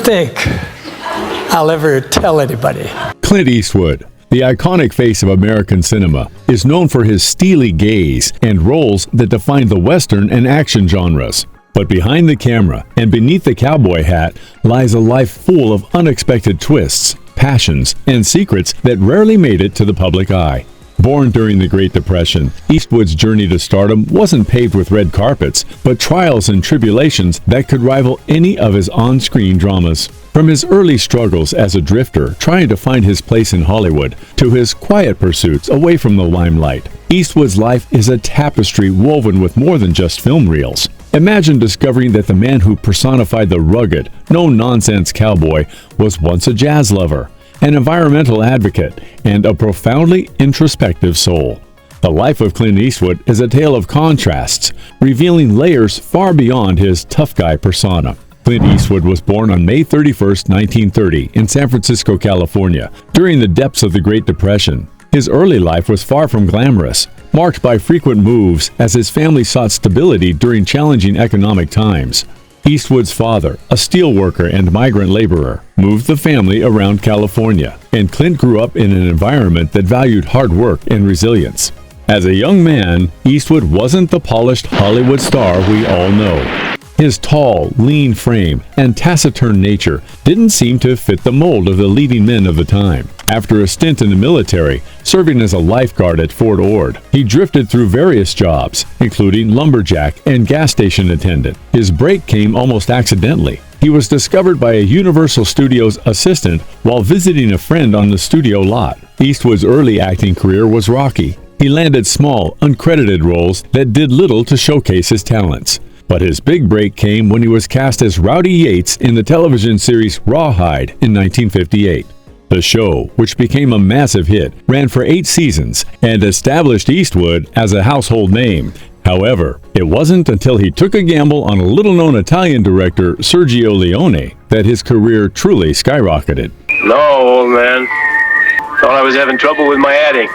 think I'll ever tell anybody. Clint Eastwood, the iconic face of American cinema, is known for his steely gaze and roles that define the Western and action genres. But behind the camera and beneath the cowboy hat lies a life full of unexpected twists, passions, and secrets that rarely made it to the public eye. Born during the Great Depression, Eastwood's journey to stardom wasn't paved with red carpets, but trials and tribulations that could rival any of his on-screen dramas. From his early struggles as a drifter trying to find his place in Hollywood to his quiet pursuits away from the limelight, Eastwood's life is a tapestry woven with more than just film reels. Imagine discovering that the man who personified the rugged, no-nonsense cowboy was once a jazz lover, an environmental advocate, and a profoundly introspective soul. The life of Clint Eastwood is a tale of contrasts, revealing layers far beyond his tough guy persona. Clint Eastwood was born on May 31, 1930, in San Francisco, California, during the depths of the Great Depression. His early life was far from glamorous, marked by frequent moves as his family sought stability during challenging economic times. Eastwood's father, a steelworker and migrant laborer, moved the family around California, and Clint grew up in an environment that valued hard work and resilience. As a young man, Eastwood wasn't the polished Hollywood star we all know. His tall, lean frame and taciturn nature didn't seem to fit the mold of the leading men of the time. After a stint in the military, serving as a lifeguard at Fort Ord, he drifted through various jobs, including lumberjack and gas station attendant. His break came almost accidentally. He was discovered by a Universal Studios assistant while visiting a friend on the studio lot. Eastwood's early acting career was rocky. He landed small, uncredited roles that did little to showcase his talents. But his big break came when he was cast as Rowdy Yates in the television series Rawhide in 1958. The show, which became a massive hit, ran for 8 seasons and established Eastwood as a household name. However, it wasn't until he took a gamble on a little-known Italian director, Sergio Leone, that his career truly skyrocketed. No, old man. Thought I was having trouble with my adding.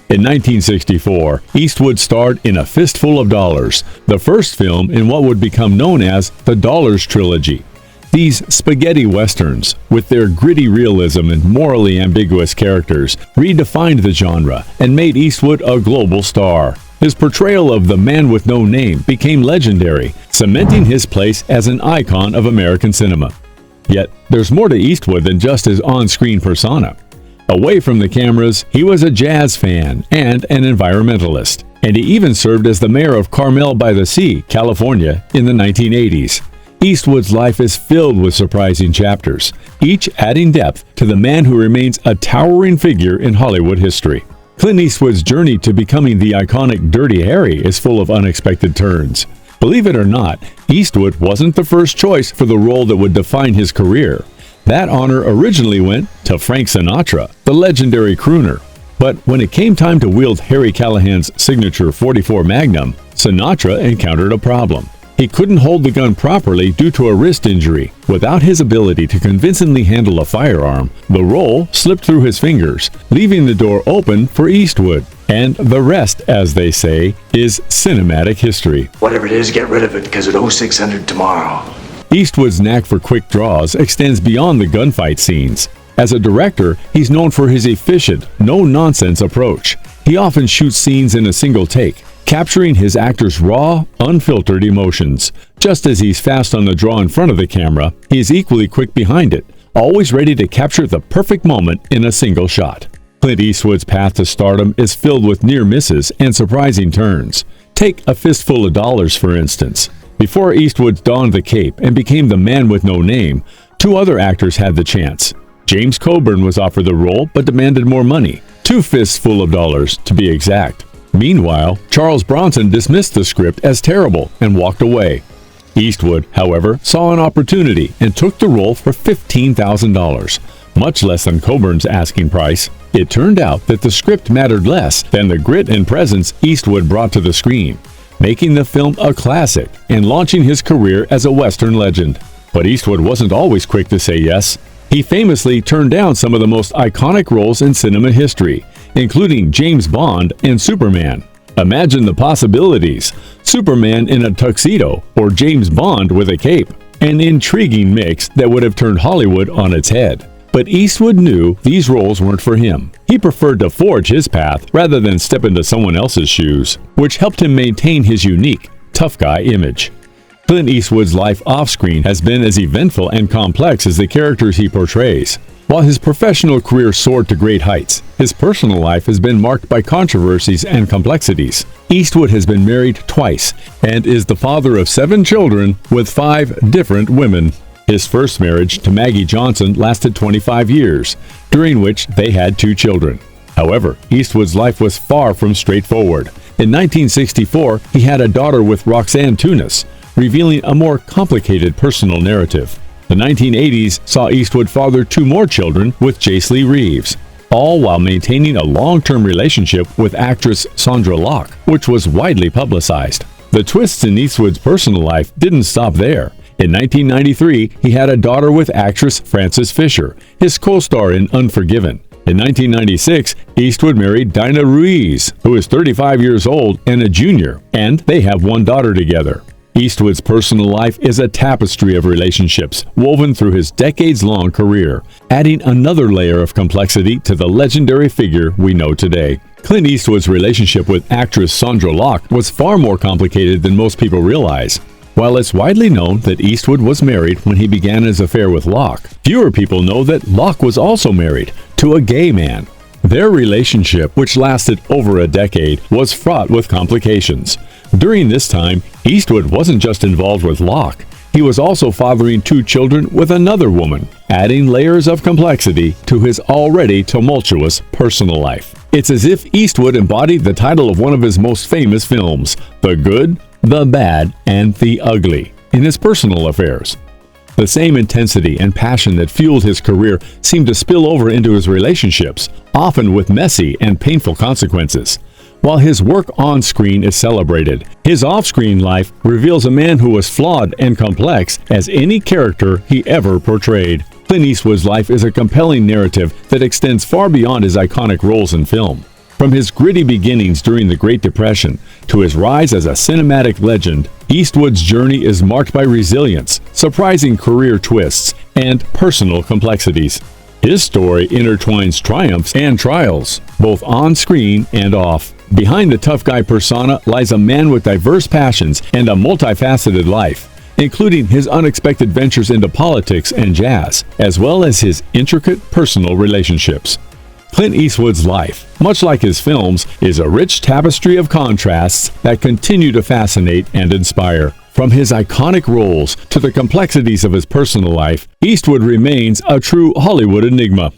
In 1964, Eastwood starred in A Fistful of Dollars, the first film in what would become known as the Dollars Trilogy. These spaghetti westerns, with their gritty realism and morally ambiguous characters, redefined the genre and made Eastwood a global star. His portrayal of the man with no name became legendary, cementing his place as an icon of American cinema. Yet, there's more to Eastwood than just his on-screen persona. Away from the cameras, he was a jazz fan and an environmentalist, and he even served as the mayor of Carmel by the Sea, California, in the 1980s. Eastwood's life is filled with surprising chapters, each adding depth to the man who remains a towering figure in Hollywood history. Clint Eastwood's journey to becoming the iconic Dirty Harry is full of unexpected turns. Believe it or not, Eastwood wasn't the first choice for the role that would define his career. That honor originally went to Frank Sinatra, the legendary crooner. But when it came time to wield Harry Callahan's signature .44 Magnum, Sinatra encountered a problem. He couldn't hold the gun properly due to a wrist injury. Without his ability to convincingly handle a firearm, the role slipped through his fingers, leaving the door open for Eastwood. And the rest, as they say, is cinematic history. Whatever it is, get rid of it, because at 0600 tomorrow. Eastwood's knack for quick draws extends beyond the gunfight scenes. As a director, he's known for his efficient, no-nonsense approach. He often shoots scenes in a single take, capturing his actors' raw, unfiltered emotions. Just as he's fast on the draw in front of the camera, he is equally quick behind it, always ready to capture the perfect moment in a single shot. Clint Eastwood's path to stardom is filled with near misses and surprising turns. Take A Fistful of Dollars, for instance. Before Eastwood donned the cape and became the man with no name, 2 other actors had the chance. James Coburn was offered the role but demanded more money, 2 fistful of dollars to be exact. Meanwhile, Charles Bronson dismissed the script as terrible and walked away. Eastwood, however, saw an opportunity and took the role for $15,000, much less than Coburn's asking price. It turned out that the script mattered less than the grit and presence Eastwood brought to the screen, making the film a classic and launching his career as a Western legend. But Eastwood wasn't always quick to say yes. He famously turned down some of the most iconic roles in cinema history, including James Bond and Superman. Imagine the possibilities: Superman in a tuxedo or James Bond with a cape. an intriguing mix that would have turned Hollywood on its head. But Eastwood knew these roles weren't for him. He preferred to forge his path rather than step into someone else's shoes, which helped him maintain his unique, tough guy image. Clint Eastwood's life off-screen has been as eventful and complex as the characters he portrays. While his professional career soared to great heights, his personal life has been marked by controversies and complexities. Eastwood has been married twice and is the father of 7 children with 5 different women. His first marriage to Maggie Johnson lasted 25 years, during which they had 2 children. However, Eastwood's life was far from straightforward. In 1964, he had a daughter with Roxanne Tunis, revealing a more complicated personal narrative. The 1980s saw Eastwood father 2 more children with Jace Lee Reeves, all while maintaining a long-term relationship with actress Sandra Locke, which was widely publicized. The twists in Eastwood's personal life didn't stop there. In 1993, he had a daughter with actress Frances Fisher, his co-star in Unforgiven. In 1996, Eastwood married Dinah Ruiz, who is 35 years old and a junior, and they have 1 daughter together. Eastwood's personal life is a tapestry of relationships woven through his decades-long career, adding another layer of complexity to the legendary figure we know today. Clint Eastwood's relationship with actress Sandra Locke was far more complicated than most people realize. While it's widely known that Eastwood was married when he began his affair with Locke, fewer people know that Locke was also married to a gay man. Their relationship, which lasted over a decade, was fraught with complications. During this time, Eastwood wasn't just involved with Locke. He was also fathering 2 children with another woman, adding layers of complexity to his already tumultuous personal life. It's as if Eastwood embodied the title of one of his most famous films, The Good, the Bad, and the Ugly, in his personal affairs. The same intensity and passion that fueled his career seemed to spill over into his relationships, often with messy and painful consequences. While his work on screen is celebrated, his off-screen life reveals a man who was flawed and complex as any character he ever portrayed. Clint Eastwood's life is a compelling narrative that extends far beyond his iconic roles in film. From his gritty beginnings during the Great Depression to his rise as a cinematic legend, Eastwood's journey is marked by resilience, surprising career twists, and personal complexities. His story intertwines triumphs and trials, both on screen and off. Behind the tough guy persona lies a man with diverse passions and a multifaceted life, including his unexpected ventures into politics and jazz, as well as his intricate personal relationships. Clint Eastwood's life, much like his films, is a rich tapestry of contrasts that continue to fascinate and inspire. From his iconic roles to the complexities of his personal life, Eastwood remains a true Hollywood enigma.